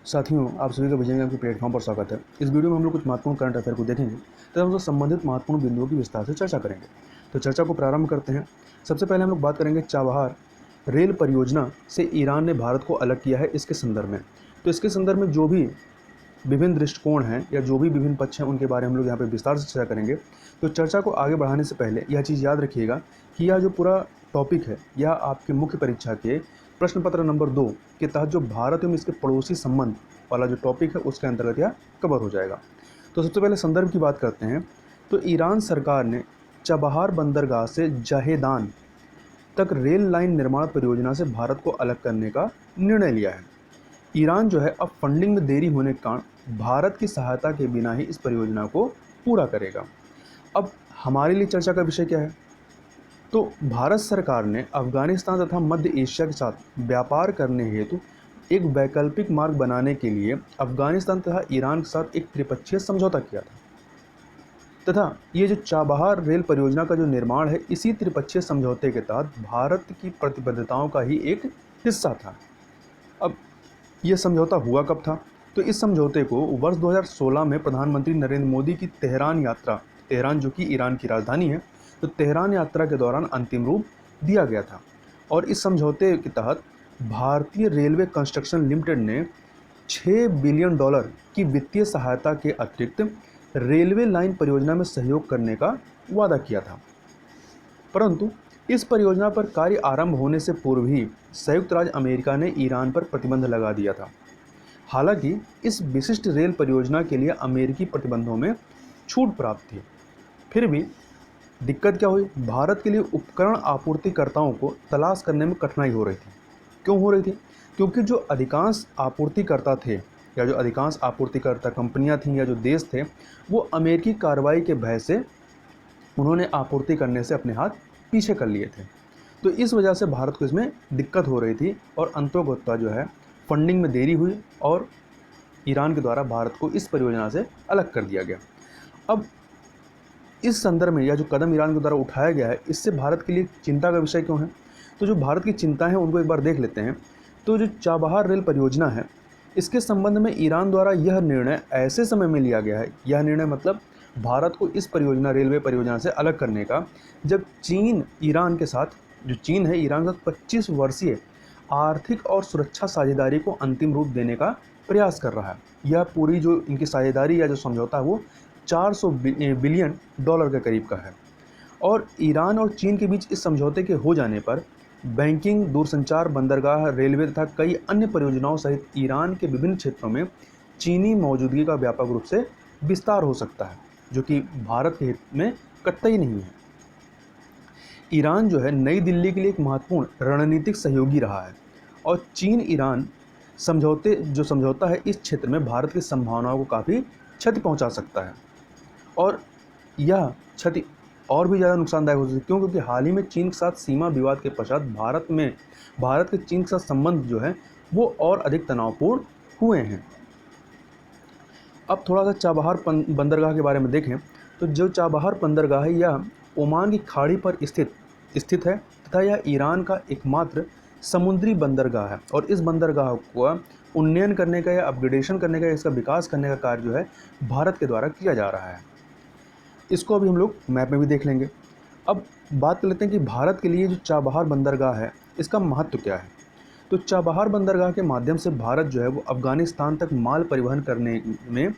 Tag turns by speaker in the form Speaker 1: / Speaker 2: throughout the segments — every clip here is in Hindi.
Speaker 1: साथियों, आप सभी का विजय विज्ञान के प्लेटफॉर्म पर स्वागत है। इस वीडियो में हम लोग कुछ महत्वपूर्ण करंट अफेयर को देखेंगे तथा उनसे संबंधित महत्वपूर्ण बिंदुओं की विस्तार से चर्चा करेंगे। तो चर्चा को प्रारंभ करते हैं। सबसे पहले हम लोग बात करेंगे चाबहार रेल परियोजना से ईरान ने भारत को अलग किया है, इसके संदर्भ में। तो इसके संदर्भ में जो भी विभिन्न दृष्टिकोण हैं या जो भी विभिन्न पक्ष हैं, उनके बारे में हम लोग यहाँ पे विस्तार से चर्चा करेंगे। तो चर्चा को आगे बढ़ाने से पहले यह चीज़ याद रखिएगा कि यह जो पूरा टॉपिक है, यह आपके मुख्य परीक्षा के प्रश्न पत्र नंबर 2 के तहत जो भारत एवं इसके पड़ोसी संबंध वाला जो टॉपिक है, उसके अंतर्गत यह कवर हो जाएगा। तो सबसे पहले संदर्भ की बात करते हैं। तो ईरान सरकार ने चबहार बंदरगाह से जहेदान तक रेल लाइन निर्माण परियोजना से भारत को अलग करने का निर्णय लिया है। ईरान जो है अब फंडिंग में देरी होने के कारण भारत की सहायता के बिना ही इस परियोजना को पूरा करेगा। अब हमारे लिए चर्चा का विषय क्या है? तो भारत सरकार ने अफगानिस्तान तथा मध्य एशिया के साथ व्यापार करने हेतु एक वैकल्पिक मार्ग बनाने के लिए अफगानिस्तान तथा ईरान के साथ एक त्रिपक्षीय समझौता किया था तथा ये जो चाबहार रेल परियोजना का जो निर्माण है, इसी त्रिपक्षीय समझौते के तहत भारत की प्रतिबद्धताओं का ही एक हिस्सा था। अब यह समझौता हुआ कब था? तो इस समझौते को वर्ष 2016 में प्रधानमंत्री नरेंद्र मोदी की तेहरान यात्रा, तेहरान जो कि ईरान की राजधानी है, तो तेहरान यात्रा के दौरान अंतिम रूप दिया गया था। और इस समझौते के तहत भारतीय रेलवे कंस्ट्रक्शन लिमिटेड ने $6 बिलियन की वित्तीय सहायता के अतिरिक्त रेलवे लाइन परियोजना में सहयोग करने का वादा किया था। परंतु इस परियोजना पर कार्य आरंभ होने से पूर्व ही संयुक्त राज्य अमेरिका ने ईरान पर प्रतिबंध लगा दिया था। हालांकि इस विशिष्ट रेल परियोजना के लिए अमेरिकी प्रतिबंधों में छूट प्राप्त थी, फिर भी दिक्कत क्या हुई? भारत के लिए उपकरण आपूर्तिकर्ताओं को तलाश करने में कठिनाई हो रही थी। क्यों हो रही थी? क्योंकि जो अधिकांश आपूर्तिकर्ता थे या जो अधिकांश आपूर्तिकर्ता कंपनियां थीं या जो देश थे, वो अमेरिकी कार्रवाई के भय से उन्होंने आपूर्ति करने से अपने हाथ पीछे कर लिए थे। तो इस वजह से भारत को इसमें दिक्कत हो रही थी और अंततोगत्वा जो है फंडिंग में देरी हुई और ईरान के द्वारा भारत को इस परियोजना से अलग कर दिया गया। अब इस संदर्भ में यह जो कदम ईरान के द्वारा उठाया गया है, इससे भारत के लिए चिंता का विषय क्यों है? तो जो भारत की चिंता है उनको एक बार देख लेते हैं। तो जो चाबहार रेल परियोजना है, इसके संबंध में ईरान द्वारा यह निर्णय ऐसे समय में लिया गया है, यह निर्णय मतलब भारत को इस परियोजना, रेलवे परियोजना से अलग करने का, जब चीन ईरान के साथ, जो चीन है ईरान के साथ 25 वर्षीय आर्थिक और सुरक्षा साझेदारी को अंतिम रूप देने का प्रयास कर रहा है। यह पूरी जो इनकी साझेदारी या जो समझौता है, वो $400 बिलियन के करीब का है। और ईरान और चीन के बीच इस समझौते के हो जाने पर बैंकिंग, दूरसंचार, बंदरगाह, रेलवे तथा कई अन्य परियोजनाओं सहित ईरान के विभिन्न क्षेत्रों में चीनी मौजूदगी का व्यापक रूप से विस्तार हो सकता है, जो कि भारत के हित में कतई नहीं है। ईरान जो है नई दिल्ली के लिए एक महत्वपूर्ण रणनीतिक सहयोगी रहा है और चीन ईरान समझौता है, इस क्षेत्र में भारत की संभावनाओं को काफ़ी क्षति पहुंचा सकता है। और यह क्षति और भी ज़्यादा नुकसानदायक हो सकती है। क्यों? क्योंकि हाल ही में चीन के साथ सीमा विवाद के पश्चात भारत के चीन के साथ संबंध जो है वो और अधिक तनावपूर्ण हुए हैं। अब थोड़ा सा चाबहार बंदरगाह के बारे में देखें। तो जो चाबहार बंदरगाह है, यह ओमान की खाड़ी पर स्थित है तथा यह ईरान का एकमात्र समुद्री बंदरगाह है। और इस बंदरगाह को उन्नयन करने का या अपग्रेडेशन करने का, इसका विकास करने का कार्य जो है भारत के द्वारा किया जा रहा है। इसको अभी हम लोग मैप में भी देख लेंगे। अब बात कर लेते हैं कि भारत के लिए जो चाबहार बंदरगाह है, इसका महत्व क्या है। तो चाबहार बंदरगाह के माध्यम से भारत जो है वो अफगानिस्तान तक माल परिवहन करने में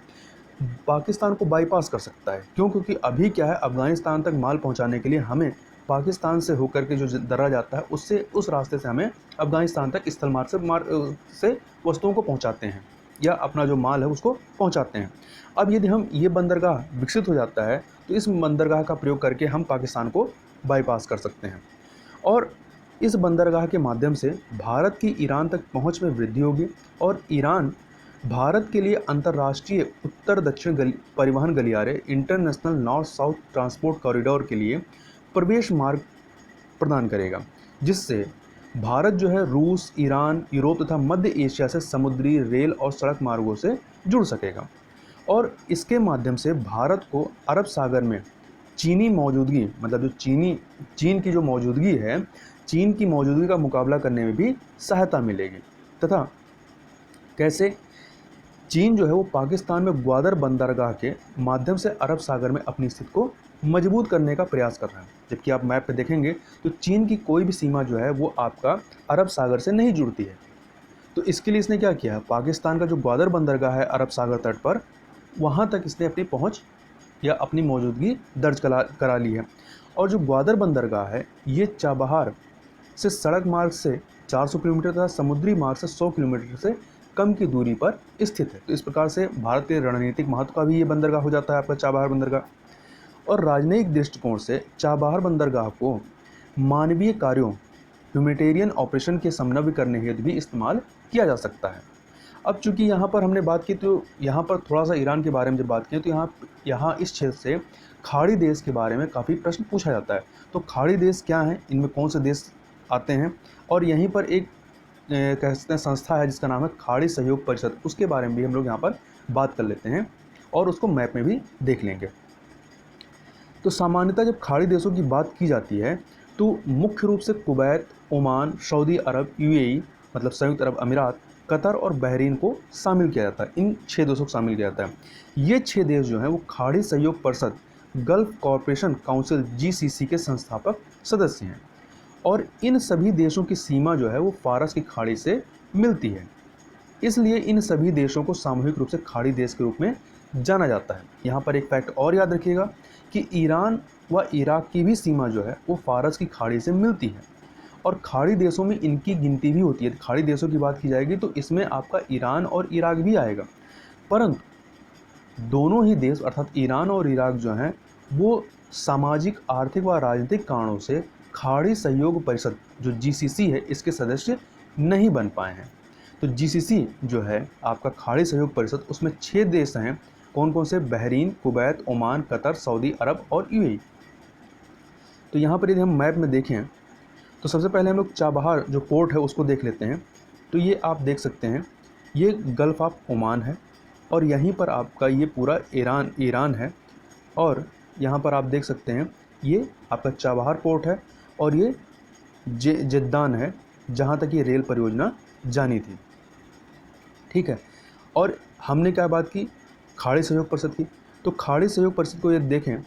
Speaker 1: पाकिस्तान को बाईपास कर सकता है। क्यों? क्योंकि अभी क्या है, अफगानिस्तान तक माल पहुंचाने के लिए हमें पाकिस्तान से होकर के जो दर्रा जाता है, उससे उस रास्ते से हमें अफगानिस्तान तक स्थल मार्ग से वस्तुओं को पहुंचाते हैं या अपना जो माल है उसको पहुंचाते हैं। अब यदि हम ये बंदरगाह विकसित हो जाता है, तो इस बंदरगाह का प्रयोग करके हम पाकिस्तान को बाईपास कर सकते हैं और इस बंदरगाह के माध्यम से भारत की ईरान तक पहुंच में वृद्धि होगी और ईरान भारत के लिए अंतर्राष्ट्रीय उत्तर दक्षिण परिवहन गलियारे, international north south transport corridor के लिए प्रवेश मार्ग प्रदान करेगा, जिससे भारत जो है रूस, ईरान, यूरोप तथा मध्य एशिया से समुद्री, रेल और सड़क मार्गों से जुड़ सकेगा। और इसके माध्यम से भारत को अरब सागर में चीनी मौजूदगी, मतलब जो चीन की जो मौजूदगी है, चीन की मौजूदगी का मुकाबला करने में भी सहायता मिलेगी। तथा कैसे? चीन जो है वो पाकिस्तान में ग्वादर बंदरगाह के माध्यम से अरब सागर में अपनी स्थिति को मजबूत करने का प्रयास कर रहा है। जबकि आप मैप पे देखेंगे तो चीन की कोई भी सीमा जो है वो आपका अरब सागर से नहीं जुड़ती है। तो इसके लिए इसने क्या किया, पाकिस्तान का जो ग्वादर बंदरगाह है अरब सागर तट पर, वहाँ तक इसने अपनी पहुँच या अपनी मौजूदगी दर्ज करा ली है। और जो ग्वादर बंदरगाह है ये चाबहार से सड़क मार्ग से 400 किलोमीटर तथा समुद्री मार्ग से 100 किलोमीटर से कम की दूरी पर स्थित है। तो इस प्रकार से भारत के रणनीतिक महत्व का भी ये बंदरगाह हो जाता है आपका चाबहार बंदरगाह। और राजनयिक दृष्टिकोण से चाबहार बंदरगाह को मानवीय कार्यों, ह्यूमैनिटेरियन ऑपरेशन के समन्वय करने हेतु भी इस्तेमाल किया जा सकता है। अब चूंकि यहाँ पर हमने बात की तो यहाँ पर थोड़ा सा ईरान के बारे में जब बात की तो यहाँ इस क्षेत्र से खाड़ी देश के बारे में काफ़ी प्रश्न पूछा जाता है। तो खाड़ी देश क्या हैं, इनमें कौन से देश आते हैं, और यहीं पर एक कह सकते हैं संस्था है जिसका नाम है खाड़ी सहयोग परिषद, उसके बारे में भी हम लोग यहाँ पर बात कर लेते हैं और उसको मैप में भी देख लेंगे। तो सामान्यतः जब खाड़ी देशों की बात की जाती है तो मुख्य रूप से कुवैत, ओमान, सऊदी अरब, यूएई मतलब संयुक्त अरब अमीरात, कतर और बहरीन को शामिल किया जाता है। इन 6 देशों को शामिल किया जाता है। ये 6 देश जो हैं वो खाड़ी सहयोग परिषद, गल्फ कॉरपोरेशन काउंसिल GCC के संस्थापक सदस्य हैं। और इन सभी देशों की सीमा जो है वो फारस की खाड़ी से मिलती है। इसलिए इन सभी देशों को सामूहिक रूप से खाड़ी देश के रूप में जाना जाता है। यहाँ पर एक फैक्ट और याद रखिएगा कि ईरान व इराक की भी सीमा जो है वो फारस की खाड़ी से मिलती है और खाड़ी देशों में इनकी गिनती भी होती है। खाड़ी देशों की बात की जाएगी तो इसमें आपका ईरान और इराक भी आएगा, परंतु दोनों ही देश अर्थात ईरान और इराक जो हैं वो सामाजिक, आर्थिक व राजनीतिक कारणों से खाड़ी सहयोग परिषद जो GCC है इसके सदस्य नहीं बन पाए हैं। तो GCC जो है आपका खाड़ी सहयोग परिषद, उसमें 6 देश हैं। कौन कौन से? Bahrain, Kuwait, Oman, Qatar, Saudi Arab और यूएई। तो यहाँ पर यदि हम मैप में देखें तो सबसे पहले हम लोग चाबहार जो पोर्ट है उसको देख लेते हैं। तो ये आप देख सकते हैं ये गल्फ ऑफ ओमान है और यहीं पर आपका ये पूरा ईरान है। और यहाँ पर आप देख सकते हैं ये आपका चाबहार पोर्ट है और ये जिद्दान है जहाँ तक ये रेल परियोजना जानी थी। ठीक है। और हमने क्या बात की? खाड़ी सहयोग परिषद की। तो खाड़ी सहयोग परिषद को यदि देखें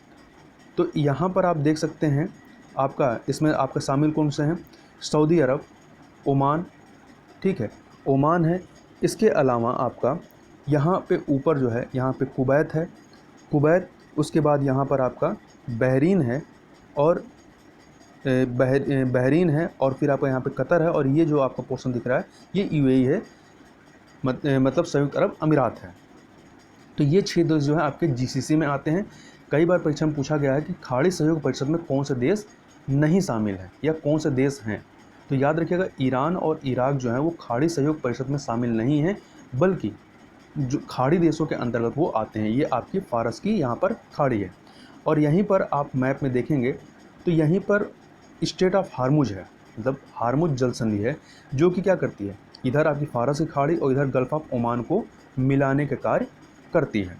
Speaker 1: तो यहाँ पर आप देख सकते हैं आपका इसमें आपका शामिल कौन से हैं? सऊदी अरब, ओमान, ठीक है, ओमान है। इसके अलावा आपका यहाँ पे ऊपर जो है यहाँ पे कुवैत है, कुवैत, उसके बाद यहाँ पर आपका बहरीन है और बहरीन है और फिर आपका यहाँ पे कतर है और ये जो आपका पोर्शन दिख रहा है ये यूएई है, मतलब संयुक्त अरब अमीरात है। तो ये 6 देश जो है आपके GCC में आते हैं। कई बार परीक्षा में पूछा गया है कि खाड़ी सहयोग परिषद में कौन से देश नहीं शामिल हैं या कौन से देश हैं। तो याद रखिएगा ईरान और इराक जो है वो खाड़ी सहयोग परिषद में शामिल नहीं हैं, बल्कि जो खाड़ी देशों के अंतर्गत वो आते हैं। ये आपकी फारस की यहाँ पर खाड़ी है। और यहीं पर आप मैप में देखेंगे तो यहीं पर स्टेट ऑफ हार्मुज है, मतलब हार्मुज जल संधि है जो कि क्या करती है, इधर आपकी फारस की खाड़ी और इधर गल्फ ऑफ ओमान को मिलाने का कार्य करती है।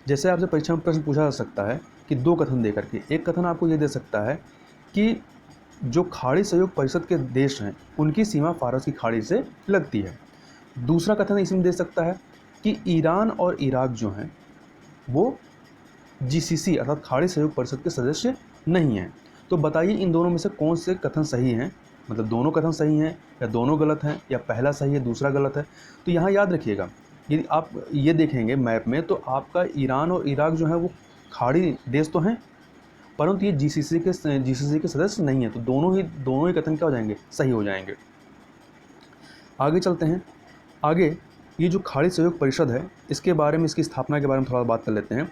Speaker 1: जैसे आपसे परीक्षा में प्रश्न पूछा जा सकता है कि 2 कथन देकर के, एक कथन आपको ये दे सकता है कि जो खाड़ी सहयोग परिषद के देश हैं उनकी सीमा फारस की खाड़ी से लगती है। दूसरा कथन इसमें दे सकता है कि ईरान और इराक जो हैं वो GCC अर्थात खाड़ी सहयोग परिषद के सदस्य नहीं हैं। तो बताइए इन दोनों में से कौन से कथन सही हैं, मतलब दोनों कथन सही हैं या दोनों गलत हैं या पहला सही है दूसरा गलत है। तो यहाँ याद रखिएगा यदि आप ये देखेंगे मैप में तो आपका ईरान और इराक जो है वो खाड़ी देश तो हैं, परंतु ये GCC के सदस्य नहीं है। तो दोनों ही कथन क्या हो जाएंगे? सही हो जाएंगे। आगे चलते हैं। आगे ये जो खाड़ी सहयोग परिषद है इसके बारे में, इसकी स्थापना के बारे में थोड़ा बात कर लेते हैं।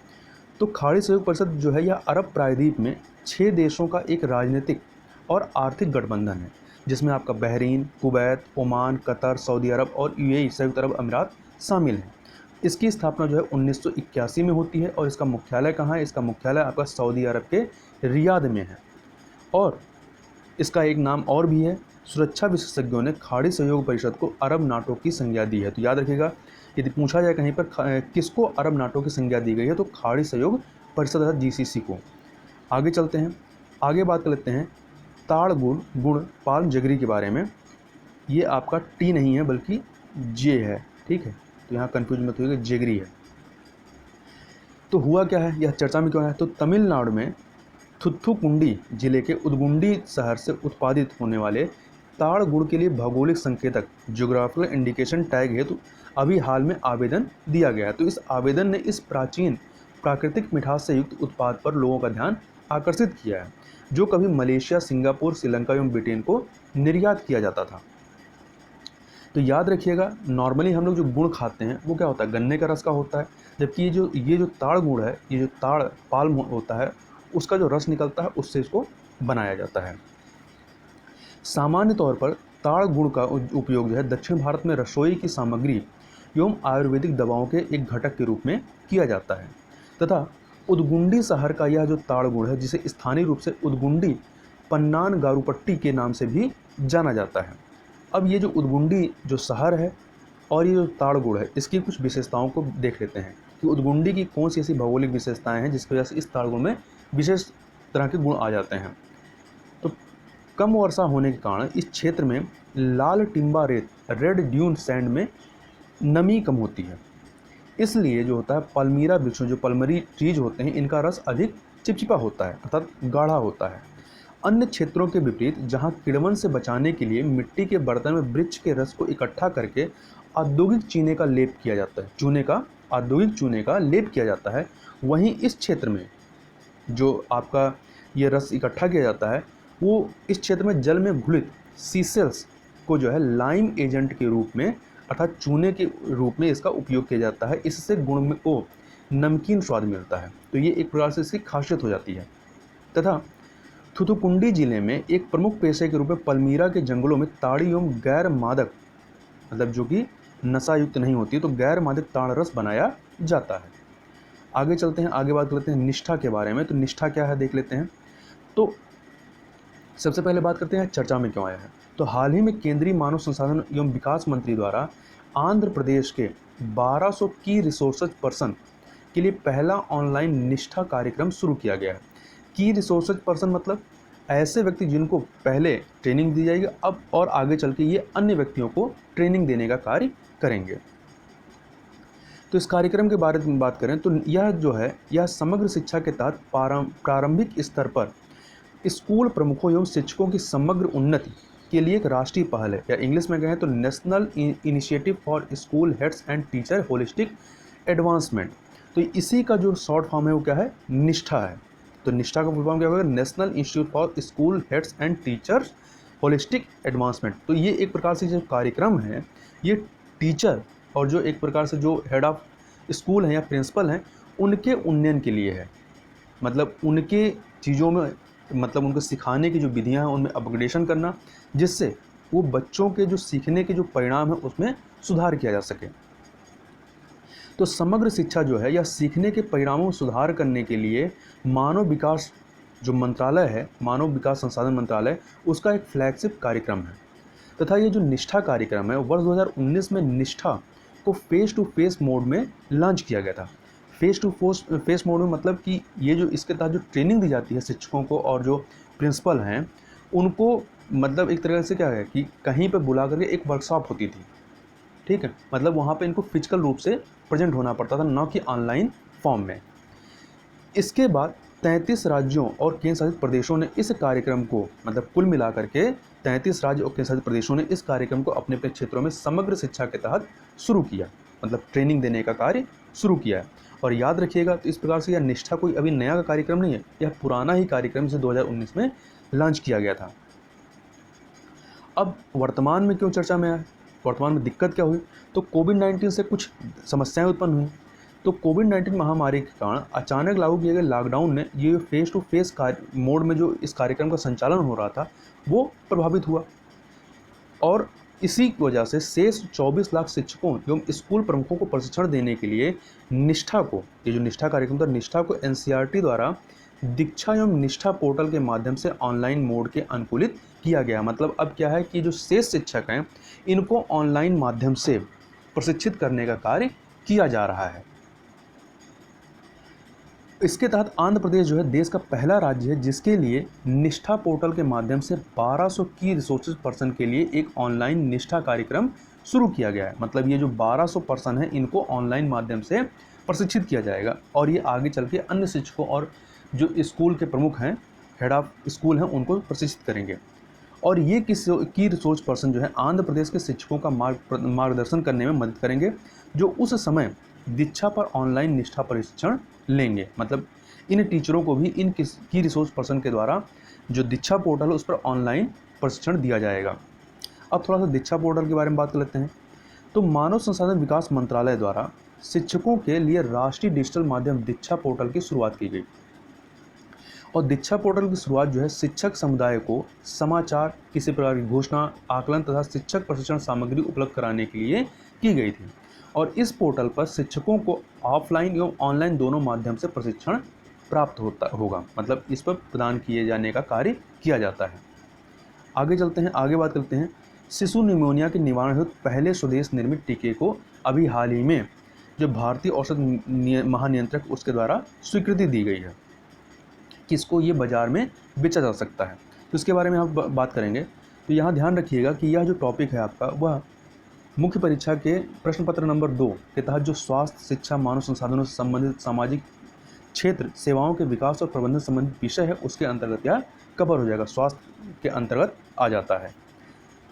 Speaker 1: तो खाड़ी सहयोग परिषद जो है यह अरब प्रायद्वीप में 6 देशों का एक राजनीतिक और आर्थिक गठबंधन है जिसमें आपका Bahrain, Kuwait, Oman, Qatar, Saudi Arab और यूएई संयुक्त अरब अमीरात शामिल हैं। इसकी स्थापना जो है 1981 में होती है और इसका मुख्यालय कहाँ है? इसका मुख्यालय आपका सऊदी अरब के रियाद में है। और इसका एक नाम और भी है। सुरक्षा विशेषज्ञों ने खाड़ी सहयोग परिषद को अरब नाटो की संज्ञा दी है। तो याद रखिएगा यदि पूछा जाए कहीं पर किसको अरब नाटो की संज्ञा दी गई है तो खाड़ी सहयोग परिषद अर्थात GCC को। आगे चलते हैं। आगे बात कर लेते हैं ताड़ गुड़ पाल्म जगरी के बारे में। ये आपका T नहीं है बल्कि J है, ठीक है। तो यहाँ कन्फ्यूज मत होइएगा, जेगरी है। तो हुआ क्या है, यह चर्चा में क्यों है, तो तमिलनाडु में थुथुकुंडी जिले के उदगुंडी शहर से उत्पादित होने वाले ताड़ गुड़ के लिए भौगोलिक संकेतक ज्योग्राफिकल इंडिकेशन टैग हेतु अभी हाल में आवेदन दिया गया है। तो इस आवेदन ने इस प्राचीन प्राकृतिक मिठास से युक्त उत्पाद पर लोगों का ध्यान आकर्षित किया है, जो कभी मलेशिया, सिंगापुर, श्रीलंका एवं ब्रिटेन को निर्यात किया जाता था। तो याद रखिएगा, नॉर्मली हम लोग जो गुड़ खाते हैं वो क्या होता है, गन्ने का रस का होता है, जबकि ये जो ताड़ गुड़ है, ये जो ताड़ पाल्म होता है, उसका जो रस निकलता है उससे इसको बनाया जाता है। सामान्य तौर पर ताड़ गुड़ का उपयोग जो है दक्षिण भारत में रसोई की सामग्री एवं आयुर्वेदिक दवाओं के एक घटक के रूप में किया जाता है, तथा उदगुंडी शहर का यह जो ताड़ गुड़ है, जिसे स्थानीय रूप से उदगुंडी पन्नान गारुपट्टी के नाम से भी जाना जाता है। अब ये जो उदगुंडी जो शहर है और ये जो ताड़ गुड़ है, इसकी कुछ विशेषताओं को देख लेते हैं कि उदगुंडी की कौन सी ऐसी भौगोलिक विशेषताएं हैं जिसकी वजह से इस ताड़ गुड़ में विशेष तरह के गुण आ जाते हैं। तो कम वर्षा होने के कारण इस क्षेत्र में लाल टिम्बा रेत, रेड ड्यून सैंड में नमी कम होती है, इसलिए जो होता है पल्मीरा वृक्षों, जो पल्मरी ट्रीज होते हैं, इनका रस अधिक चिपचिपा होता है अर्थात गाढ़ा होता है। अन्य क्षेत्रों के विपरीत, जहां किड़वन से बचाने के लिए मिट्टी के बर्तन में वृक्ष के रस को इकट्ठा करके औद्योगिक चूने का लेप किया जाता है, औद्योगिक चूने का लेप किया जाता है, वहीं इस क्षेत्र में जो आपका ये रस इकट्ठा किया जाता है, वो इस क्षेत्र में जल में घुलित सीसेल्स को जो है लाइम एजेंट के रूप में अर्थात चूने के रूप में इसका उपयोग किया जाता है। इससे गुड़ में को नमकीन स्वाद मिलता है। तो ये एक प्रकार से इसकी खासियत हो जाती है। तथा थुथुकुंडी जिले में एक प्रमुख पेशे के रूप में पल्मीरा के जंगलों में ताड़ी एवं गैर मादक, मतलब जो कि नशा युक्त नहीं होती, तो गैर मादक ताड़ रस बनाया जाता है। आगे चलते हैं, आगे बात करते हैं निष्ठा के बारे में। तो निष्ठा क्या है देख लेते हैं। तो सबसे पहले बात करते हैं चर्चा में क्यों आया है। तो हाल ही में केंद्रीय मानव संसाधन एवं विकास मंत्री द्वारा आंध्र प्रदेश के 1200 की रिसोर्सेज पर्सन के लिए पहला ऑनलाइन निष्ठा कार्यक्रम शुरू किया गया है। की रिसोर्सेज पर्सन मतलब ऐसे व्यक्ति जिनको पहले ट्रेनिंग दी जाएगी, अब और आगे चल के ये अन्य व्यक्तियों को ट्रेनिंग देने का कार्य करेंगे। तो इस कार्यक्रम के बारे में बात करें तो यह जो है, यह समग्र शिक्षा के तहत प्रारंभिक स्तर पर स्कूल प्रमुखों एवं शिक्षकों की समग्र उन्नति के लिए एक राष्ट्रीय पहल है, या इंग्लिश में कहें तो national initiative for school heads and teacher holistic advancement. तो इसी का जो शॉर्ट फॉर्म है वो क्या है, निष्ठा है। तो निष्ठा का फुल फॉर्म क्या होगा, national institute for school heads and teachers holistic advancement. तो ये एक प्रकार से जो कार्यक्रम है, ये टीचर और जो एक प्रकार से जो हेड ऑफ स्कूल हैं या प्रिंसिपल हैं, उनके उन्नयन के लिए है। मतलब उनके चीज़ों में, मतलब उनको सिखाने की जो विधियां हैं उनमें अपग्रेडेशन करना, जिससे वो बच्चों के जो सीखने के जो परिणाम है उसमें सुधार किया जा सके। तो समग्र शिक्षा जो है या सीखने के परिणामों में सुधार करने के लिए मानव विकास जो मंत्रालय है, मानव विकास संसाधन मंत्रालय, उसका एक फ्लैगशिप कार्यक्रम है। तथा ये जो निष्ठा कार्यक्रम है, वर्ष 2019 में निष्ठा को फेस टू फेस मोड में लॉन्च किया गया था। फेस टू फेस मोड में मतलब कि ये जो इसके तहत जो ट्रेनिंग दी जाती है शिक्षकों को और जो प्रिंसिपल हैं उनको, मतलब एक तरह से क्या है कि कहीं पे बुला करके एक वर्कशॉप होती थी, ठीक है, मतलब वहाँ पे इनको फिजिकल रूप से प्रेजेंट होना पड़ता था, न कि ऑनलाइन फॉर्म में। इसके बाद 33 राज्यों और केंद्र शासित प्रदेशों ने इस कार्यक्रम को, मतलब कुल मिलाकर के 33 राज्य और केंद्र शासित प्रदेशों ने इस कार्यक्रम को अपने अपने क्षेत्रों में समग्र शिक्षा के तहत शुरू किया, मतलब ट्रेनिंग देने का कार्य शुरू किया है। और याद रखिएगा, तो इस प्रकार से यह निष्ठा कोई अभी नया का कार्यक्रम नहीं है, यह पुराना ही कार्यक्रम से 2019 में लॉन्च किया गया था। अब वर्तमान में क्यों चर्चा में आया, वर्तमान में दिक्कत क्या हुई, तो कोविड-19 से कुछ समस्याएं उत्पन्न हुई। तो कोविड-19 महामारी के कारण अचानक लागू किए गए लॉकडाउन ने ये फेस टू फेस मोड में जो इस कार्यक्रम का संचालन हो रहा था वो प्रभावित हुआ, और इसी वजह से शेष 24 लाख शिक्षकों एवं स्कूल प्रमुखों को प्रशिक्षण देने के लिए निष्ठा को, ये जो निष्ठा कार्यक्रम था, निष्ठा को एनसीईआरटी द्वारा दीक्षा एवं निष्ठा पोर्टल के माध्यम से ऑनलाइन मोड के अनुकूलित किया गया। मतलब अब क्या है कि जो शेष शिक्षक हैं इनको ऑनलाइन माध्यम से प्रशिक्षित करने का कार्य किया जा रहा है। इसके तहत आंध्र प्रदेश जो है देश का पहला राज्य है जिसके लिए निष्ठा पोर्टल के माध्यम से 1200 की रिसोर्सेज पर्सन के लिए एक ऑनलाइन निष्ठा कार्यक्रम शुरू किया गया है। मतलब ये जो 1200 पर्सन हैं इनको ऑनलाइन माध्यम से प्रशिक्षित किया जाएगा और ये आगे चल के अन्य शिक्षकों और जो स्कूल के प्रमुख हैं, हेड ऑफ स्कूल हैं, उनको प्रशिक्षित करेंगे। और ये की रिसोर्स पर्सन जो है आंध्र प्रदेश के शिक्षकों का मार्गदर्शन करने में मदद करेंगे, जो उस समय दीक्षा पर ऑनलाइन निष्ठा प्रशिक्षण लेंगे। मतलब इन टीचरों को भी इन की रिसोर्स पर्सन के द्वारा जो दीक्षा पोर्टल है उस पर ऑनलाइन प्रशिक्षण दिया जाएगा। अब थोड़ा सा दीक्षा पोर्टल के बारे में बात कर लेते हैं। तो मानव संसाधन विकास मंत्रालय द्वारा शिक्षकों के लिए राष्ट्रीय डिजिटल माध्यम दीक्षा पोर्टल की शुरुआत की गई और दीक्षा पोर्टल की शुरुआत जो है शिक्षक समुदाय को समाचार, किसी प्रकार की घोषणा, आकलन तथा शिक्षक प्रशिक्षण सामग्री उपलब्ध कराने के लिए की गई थी। और इस पोर्टल पर शिक्षकों को ऑफलाइन एवं ऑनलाइन दोनों माध्यम से प्रशिक्षण प्राप्त होगा। मतलब इस पर प्रदान किए जाने का कार्य किया जाता है। आगे चलते हैं, आगे बात करते हैं। शिशु निमोनिया के निवारण हेतु पहले स्वदेश निर्मित टीके को अभी हाल ही में जो भारतीय औषध महानियंत्रक उसके द्वारा स्वीकृति दी गई है कि इसको ये बाज़ार में बेचा जा सकता है। तो इसके बारे में हम बात करेंगे। तो यहाँ ध्यान रखिएगा कि यह जो टॉपिक है आपका वह मुख्य परीक्षा के प्रश्न पत्र नंबर 2 के तहत जो स्वास्थ्य, शिक्षा, मानव संसाधनों से संबंधित सामाजिक क्षेत्र, सेवाओं के विकास और प्रबंधन संबंधित विषय है उसके अंतर्गत यह कवर हो जाएगा, स्वास्थ्य के अंतर्गत आ जाता है।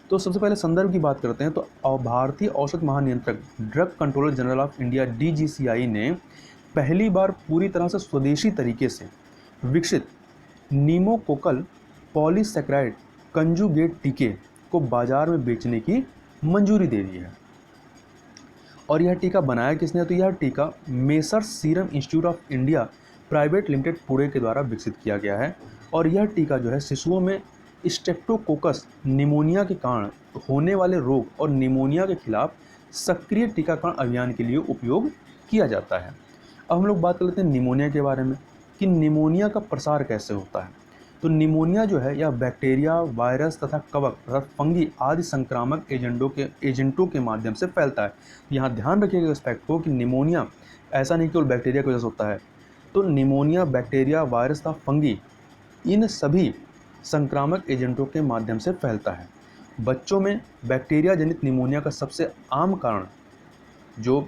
Speaker 1: तो सबसे पहले संदर्भ की बात करते हैं। तो भारतीय औषध महानियंत्रक drug controller general of India DGCI ने पहली बार पूरी तरह से स्वदेशी तरीके से विकसित नीमोकोकल पॉलीसैकेराइड कंजुगेट टीके को बाजार में बेचने की मंजूरी दे दी है। और यह टीका बनाया किसने? तो यह टीका messrs serum institute of India private limited Pune के द्वारा विकसित किया गया है। और यह टीका जो है शिशुओं में स्ट्रेप्टोकोकस निमोनिया के कारण होने वाले रोग और निमोनिया के खिलाफ सक्रिय टीकाकरण अभियान के लिए उपयोग किया जाता है। अब हम लोग बात कर लेते हैं निमोनिया के बारे में कि निमोनिया का प्रसार कैसे होता है। तो निमोनिया जो है यह बैक्टीरिया, वायरस तथा कवक तथा फंगी आदि संक्रामक एजेंटों के माध्यम से फैलता है। यहाँ ध्यान रखिएगा इस फैक्ट को कि निमोनिया ऐसा नहीं केवल बैक्टीरिया की वजह से होता है। तो निमोनिया बैक्टीरिया, वायरस तथा फंगी इन सभी संक्रामक एजेंटों के माध्यम से फैलता है। बच्चों में बैक्टीरिया जनित निमोनिया का सबसे आम कारण जो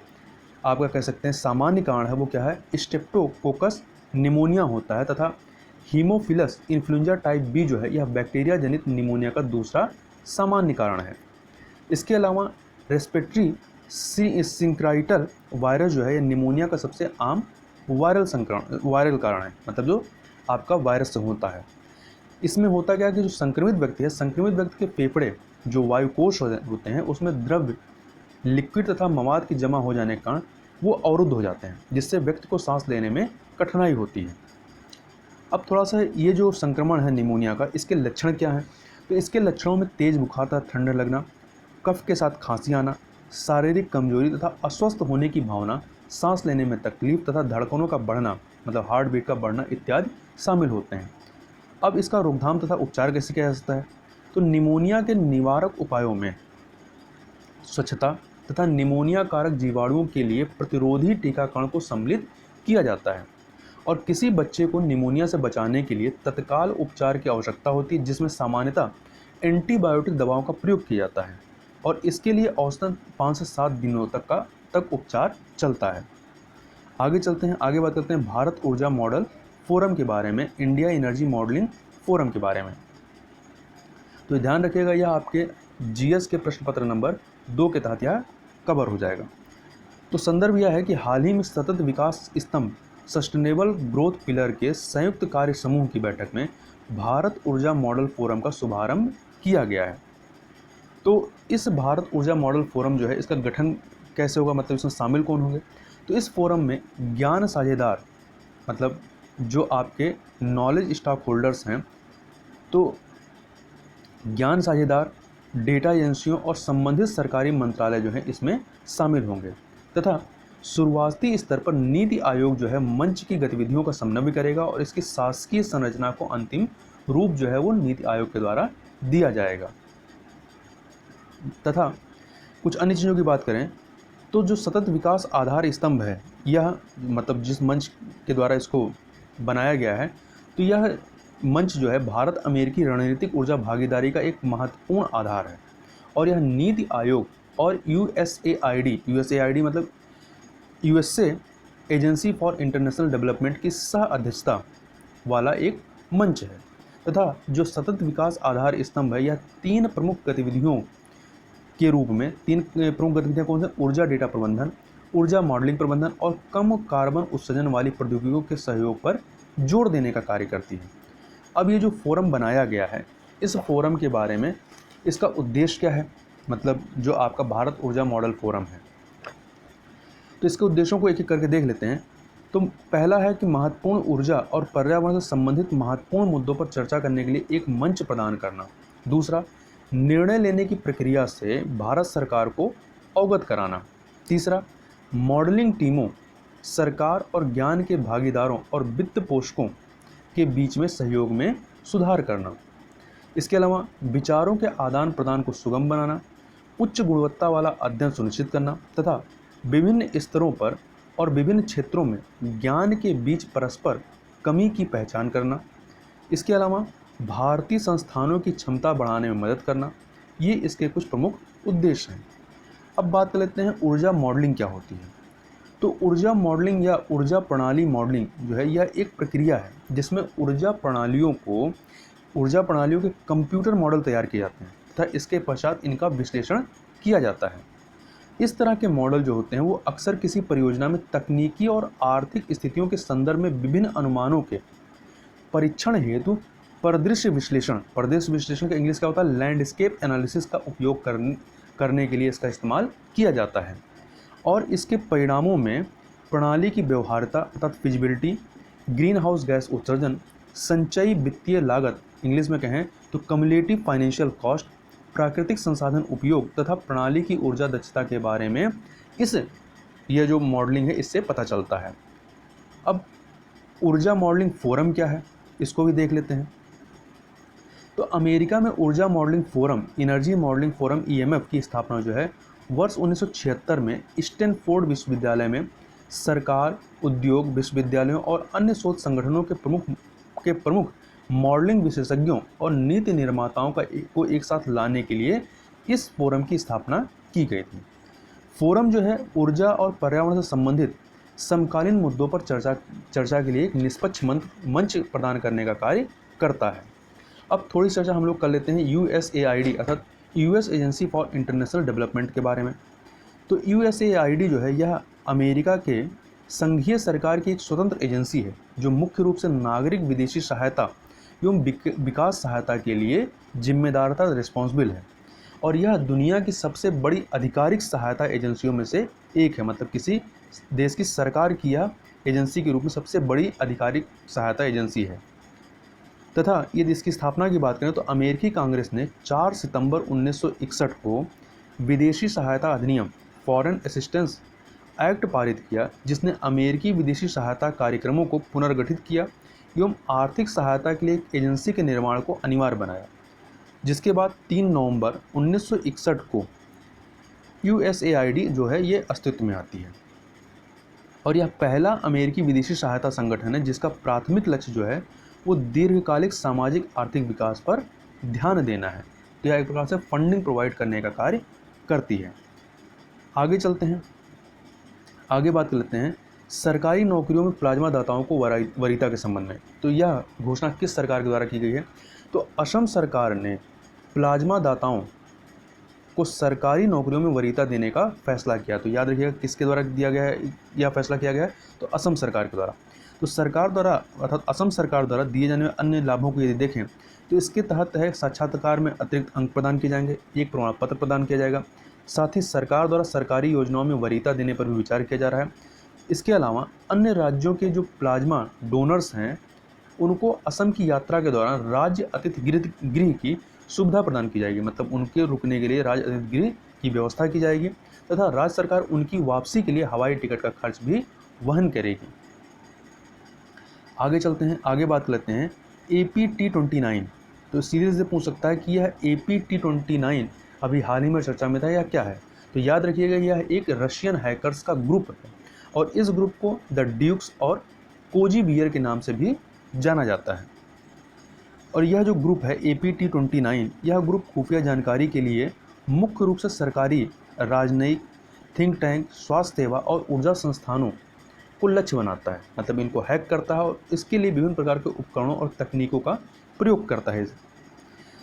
Speaker 1: आपका कह सकते हैं सामान्य कारण है वो क्या है? स्ट्रेप्टोकोकस निमोनिया होता है तथा हीमोफिलस इन्फ्लुएंजा टाइप बी जो है यह बैक्टीरिया जनित निमोनिया का दूसरा सामान्य कारण है। इसके अलावा रेस्पिरेटरी सिंक्राइटल वायरस जो है यह निमोनिया का सबसे आम वायरल कारण है। मतलब जो आपका वायरस से होता है। इसमें होता क्या है कि जो संक्रमित व्यक्ति है, संक्रमित व्यक्ति के फेफड़े जो वायुकोश होते हैं उसमें द्रव्य, लिक्विड तथा मवाद की जमा हो जाने के कारण वो अवरुद्ध हो जाते हैं, जिससे व्यक्ति को सांस लेने में कठिनाई होती है। अब थोड़ा सा ये जो संक्रमण है निमोनिया का, इसके लक्षण क्या हैं? तो इसके लक्षणों में तेज बुखार तथा ठंडा लगना, कफ के साथ खांसी आना, शारीरिक कमजोरी तथा अस्वस्थ होने की भावना, सांस लेने में तकलीफ तथा धड़कनों का बढ़ना मतलब हार्ट बीट का बढ़ना इत्यादि शामिल होते हैं। अब इसका रोकथाम तथा उपचार कैसे किया जा सकता है? तो निमोनिया के निवारक उपायों में स्वच्छता तथा निमोनिया कारक जीवाणुओं के लिए प्रतिरोधी टीकाकरण को सम्मिलित किया जाता है। और किसी बच्चे को निमोनिया से बचाने के लिए तत्काल उपचार की आवश्यकता होती है, जिसमें सामान्यतः एंटीबायोटिक दवाओं का प्रयोग किया जाता है और इसके लिए औसतन 5 से 7 दिनों तक उपचार चलता है। आगे चलते हैं, आगे बात करते हैं भारत ऊर्जा मॉडल फोरम के बारे में, इंडिया एनर्जी मॉडलिंग फोरम के बारे में। तो ध्यान रखिएगा यह आपके GS के प्रश्न पत्र नंबर 2 के तहत यह कवर हो जाएगा। तो संदर्भ यह है कि हाल ही में सतत विकास स्तंभ सस्टेनेबल ग्रोथ पिलर के संयुक्त कार्य समूह की बैठक में भारत ऊर्जा मॉडल फोरम का शुभारंभ किया गया है। तो इस भारत ऊर्जा मॉडल फोरम जो है इसका गठन कैसे होगा, मतलब इसमें शामिल कौन होंगे? तो इस फोरम में ज्ञान साझेदार मतलब जो आपके नॉलेज स्टॉक होल्डर्स हैं, तो ज्ञान साझेदार, डेटा एजेंसियों और संबंधित सरकारी मंत्रालय जो है इसमें शामिल होंगे तथा शुरुआती स्तर पर नीति आयोग जो है मंच की गतिविधियों का समन्वय करेगा और इसकी शासकीय संरचना को अंतिम रूप जो है वो नीति आयोग के द्वारा दिया जाएगा। तथा कुछ अन्य चीज़ों की बात करें तो जो सतत विकास आधार स्तंभ है, यह मतलब जिस मंच के द्वारा इसको बनाया गया है, तो यह मंच जो है भारत अमेरिकी रणनीतिक ऊर्जा भागीदारी का एक महत्वपूर्ण आधार है और यह नीति आयोग और यूएसएआईडी मतलब USA agency for international development की सह अध्यक्षता वाला एक मंच है तथा जो सतत विकास आधार स्तंभ है, यह तीन प्रमुख गतिविधियों के रूप में तीन प्रमुख गतिविधियां कौन से ऊर्जा डेटा प्रबंधन, ऊर्जा मॉडलिंग प्रबंधन और कम कार्बन उत्सर्जन वाली प्रौद्योगिकियों के सहयोग पर जोर देने का कार्य करती है। अब ये जो फोरम बनाया गया है, इस फोरम के बारे में इसका उद्देश्य क्या है, मतलब जो आपका भारत ऊर्जा मॉडल फोरम है, तो इसके उद्देश्यों को एक एक करके देख लेते हैं। तो पहला है कि महत्वपूर्ण ऊर्जा और पर्यावरण से संबंधित महत्वपूर्ण मुद्दों पर चर्चा करने के लिए एक मंच प्रदान करना। दूसरा, निर्णय लेने की प्रक्रिया से भारत सरकार को अवगत कराना। तीसरा, मॉडलिंग टीमों, सरकार और ज्ञान के भागीदारों और वित्त पोषकों के बीच में सहयोग में सुधार करना। इसके अलावा विचारों के आदान प्रदान को सुगम बनाना, उच्च गुणवत्ता वाला अध्ययन सुनिश्चित करना तथा विभिन्न स्तरों पर और विभिन्न क्षेत्रों में ज्ञान के बीच परस्पर कमी की पहचान करना। इसके अलावा भारतीय संस्थानों की क्षमता बढ़ाने में मदद करना। ये इसके कुछ प्रमुख उद्देश्य हैं। अब बात कर लेते हैं ऊर्जा मॉडलिंग क्या होती है। तो ऊर्जा मॉडलिंग या ऊर्जा प्रणाली मॉडलिंग जो है, यह एक प्रक्रिया है जिसमें ऊर्जा प्रणालियों के कंप्यूटर मॉडल तैयार किए जाते हैं तथा इसके पश्चात इनका विश्लेषण किया जाता है। इस तरह के मॉडल जो होते हैं वो अक्सर किसी परियोजना में तकनीकी और आर्थिक स्थितियों के संदर्भ में विभिन्न अनुमानों के परीक्षण हेतु परिदृश्य विश्लेषण का इंग्लिश क्या होता है, लैंडस्केप एनालिसिस का उपयोग करने के लिए इसका इस्तेमाल किया जाता है। और इसके परिणामों में प्रणाली की व्यवहार्यता अर्थात फिजिबिलिटी, ग्रीन हाउस गैस उत्सर्जन, संचयी वित्तीय लागत इंग्लिश में कहें तो कम्युलेटिव फाइनेंशियल कॉस्ट, प्राकृतिक संसाधन उपयोग तथा प्रणाली की ऊर्जा दक्षता के बारे में यह जो मॉडलिंग है इससे पता चलता है। अब ऊर्जा मॉडलिंग फोरम क्या है, इसको भी देख लेते हैं। तो अमेरिका में ऊर्जा modelling forum, energy modelling forum EMF की स्थापना जो है वर्ष 1976 में स्टैनफोर्ड विश्वविद्यालय में सरकार, उद्योग, विश्वविद्यालयों और अन्य शोध संगठनों के प्रमुख मॉडलिंग विशेषज्ञों और नीति निर्माताओं को एक साथ लाने के लिए इस फोरम की स्थापना की गई थी। फोरम जो है ऊर्जा और पर्यावरण से संबंधित समकालीन मुद्दों पर चर्चा के लिए एक निष्पक्ष मंच प्रदान करने का कार्य करता है। अब थोड़ी चर्चा हम लोग कर लेते हैं USAID अर्थात US agency for international development के बारे में। तो USAID जो है यह अमेरिका के संघीय सरकार की एक स्वतंत्र एजेंसी है जो मुख्य रूप से नागरिक विदेशी सहायता एवं विकास सहायता के लिए जिम्मेदार था, रिस्पॉन्सिबल है। और यह दुनिया की सबसे बड़ी आधिकारिक सहायता एजेंसियों में से एक है, मतलब किसी देश की सरकार की यह एजेंसी के रूप में सबसे बड़ी आधिकारिक सहायता एजेंसी है। तथा यदि इसकी स्थापना की बात करें तो अमेरिकी कांग्रेस ने 4 सितंबर 1961 को विदेशी सहायता अधिनियम फॉरेन असिस्टेंस एक्ट पारित किया, जिसने अमेरिकी विदेशी सहायता कार्यक्रमों को पुनर्गठित किया एवं आर्थिक सहायता के लिए एक एजेंसी के निर्माण को अनिवार्य बनाया। जिसके बाद 3 नवंबर 1961 को USAID जो है ये अस्तित्व में आती है और यह पहला अमेरिकी विदेशी सहायता संगठन है जिसका प्राथमिक लक्ष्य जो है वो दीर्घकालिक सामाजिक आर्थिक विकास पर ध्यान देना है। तो यह एक प्रकार से फंडिंग प्रोवाइड करने का कार्य करती है। आगे चलते हैं, आगे बात कर लेते हैं सरकारी नौकरियों में प्लाज्मा दाताओं को वरीयता के संबंध में। तो यह घोषणा किस सरकार के द्वारा की गई है, तो असम सरकार ने प्लाज्मा दाताओं को सरकारी नौकरियों में वरीयता देने का फैसला किया। तो याद रखिएगा किसके द्वारा दिया गया है, यह फैसला किया गया है, तो असम सरकार के द्वारा। तो सरकार द्वारा अर्थात असम सरकार द्वारा दिए जाने वाले अन्य लाभों को यदि देखें तो इसके तहत है साक्षात्कार में अतिरिक्त अंक प्रदान किए जाएंगे, एक प्रमाण पत्र प्रदान किया जाएगा, साथ ही सरकार द्वारा सरकारी योजनाओं में वरीयता देने पर भी विचार किया जा रहा है। इसके अलावा अन्य राज्यों के जो प्लाज्मा डोनर्स हैं उनको असम की यात्रा के दौरान राज्य अतिथि गृह की सुविधा प्रदान की जाएगी, मतलब उनके रुकने के लिए राज्य अतिथि गृह की व्यवस्था की जाएगी तथा राज्य सरकार उनकी वापसी के लिए हवाई टिकट का खर्च भी वहन करेगी। आगे चलते हैं, आगे बात लेते हैं APT29। तो सीधे से पूछ सकता है कि यह APT29 अभी हाल ही में चर्चा में था या क्या है। तो याद रखिएगा यह एक रशियन हैकर्स का ग्रुप है और इस ग्रुप को द ड्यूक्स और कोजी बियर के नाम से भी जाना जाता है। और यह जो ग्रुप है APT29, यह ग्रुप खुफिया जानकारी के लिए मुख्य रूप से सरकारी राजनयिक, थिंक टैंक, स्वास्थ्य सेवा और ऊर्जा संस्थानों को लक्ष्य बनाता है, मतलब इनको हैक करता है और इसके लिए विभिन्न प्रकार के उपकरणों और तकनीकों का प्रयोग करता है।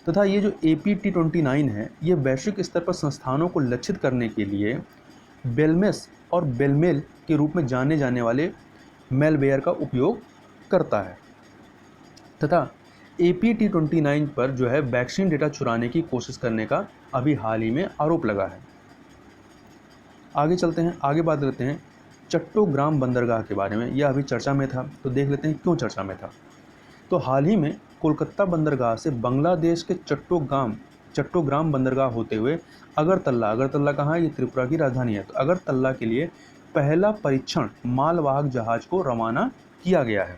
Speaker 1: तथा ये जो APT29 है, ये वैश्विक स्तर पर संस्थानों को लक्षित करने के लिए बेलमेस और बेलमेल के रूप में जाने जाने वाले मेलवेयर का उपयोग करता है। तथा APT29 पर जो है वैक्सीन डेटा चुराने की कोशिश करने का अभी हाल ही में आरोप लगा है। आगे चलते हैं, आगे बात करते हैं चट्टोग्राम बंदरगाह के बारे में। यह अभी चर्चा में था, तो देख लेते हैं क्यों चर्चा में था। तो हाल ही में कोलकाता बंदरगाह से बांग्लादेश के चट्टोग्राम बंदरगाह होते हुए अगरतला कहाँ है, ये त्रिपुरा की राजधानी है, तो अगरतला के लिए पहला परीक्षण मालवाहक जहाज को रवाना किया गया है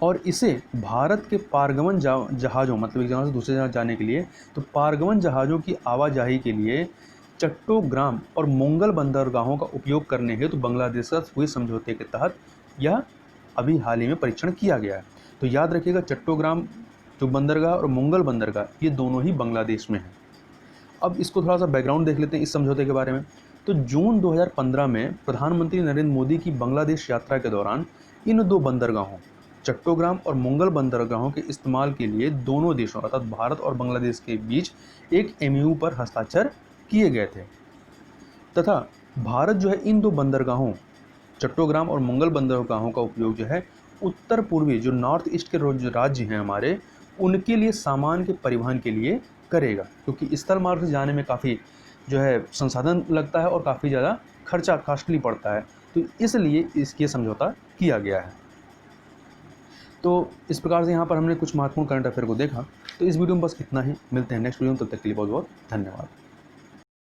Speaker 1: और इसे भारत के पारगमन जहाज़ों, मतलब एक जगह से दूसरे जगह जाने के लिए, तो पारगमन जहाज़ों की आवाजाही के लिए चट्टोग्राम और मोंगल बंदरगाहों का उपयोग करने हेतु बांग्लादेश से हुए समझौते के तहत यह अभी हाल ही में परीक्षण किया गया है। तो याद रखिएगा, चट्टोग्राम जो बंदरगाह और मोंगल बंदरगाह ये दोनों ही बांग्लादेश में हैं। अब इसको थोड़ा सा बैकग्राउंड देख लेते हैं इस समझौते के बारे में। तो जून 2015 में प्रधानमंत्री नरेंद्र मोदी की बांग्लादेश यात्रा के दौरान इन दो बंदरगाहों चट्टोग्राम और मोंगल बंदरगाहों के इस्तेमाल के लिए दोनों देशों अर्थात भारत और बांग्लादेश के बीच एक MOU पर हस्ताक्षर किए गए थे। तथा भारत जो है इन दो बंदरगाहों चट्टोग्राम और मोंगल बंदरगाहों का उपयोग जो है उत्तर पूर्वी जो नॉर्थ ईस्ट के जो राज्य हैं हमारे, उनके लिए सामान के परिवहन के लिए करेगा, क्योंकि स्थल मार्ग से जाने में काफ़ी जो है संसाधन लगता है और काफ़ी ज़्यादा खर्चा कॉस्टली पड़ता है, तो इसलिए इसके समझौता किया गया है। तो इस प्रकार से यहाँ पर हमने कुछ महत्वपूर्ण करंट अफेयर को देखा। तो इस वीडियो में बस इतना ही, मिलते हैं नेक्स्ट वीडियो में, तब तक के लिए बहुत बहुत धन्यवाद।